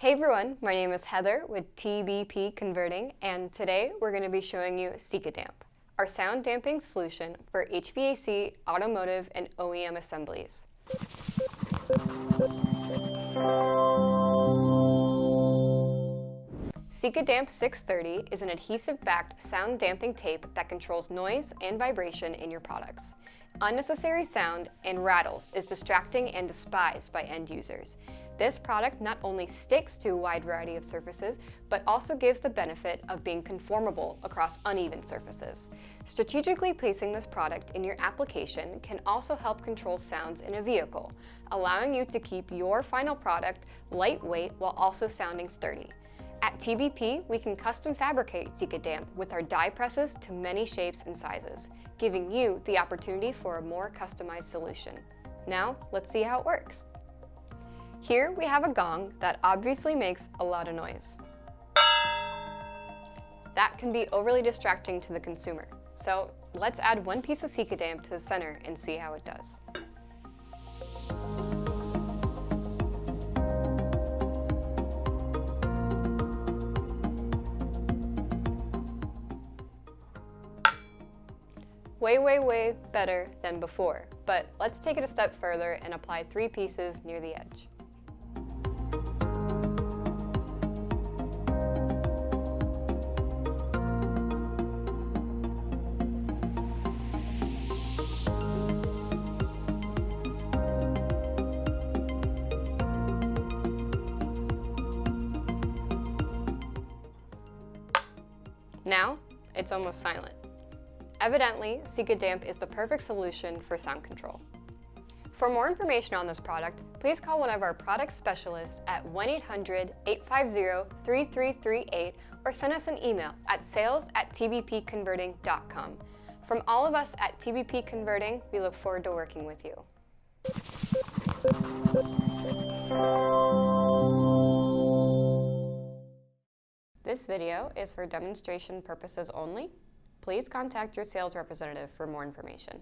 Hey everyone, my name is Heather with TBP Converting, and today we're going to be showing you SikaDamp, our sound damping solution for HVAC, automotive, and OEM assemblies. SikaDamp-630 is an adhesive-backed sound damping tape that controls noise and vibration in your products. Unnecessary sound and rattles is distracting and despised by end users. This product not only sticks to a wide variety of surfaces, but also gives the benefit of being conformable across uneven surfaces. Strategically placing this product in your application can also help control sounds in a vehicle, allowing you to keep your final product lightweight while also sounding sturdy. At TBP, we can custom fabricate SikaDamp with our die presses to many shapes and sizes, giving you the opportunity for a more customized solution. Now, let's see how it works. Here we have a gong that obviously makes a lot of noise. That can be overly distracting to the consumer, so let's add one piece of SikaDamp to the center and see how it does. Way better than before, but let's take it a step further and apply 3 pieces near the edge. Now, it's almost silent. Evidently, SikaDamp is the perfect solution for sound control. For more information on this product, please call one of our product specialists at 1-800-850-3338 or send us an email at sales@tbpconverting.com. From all of us at TBP Converting, we look forward to working with you. This video is for demonstration purposes only. Please contact your sales representative for more information.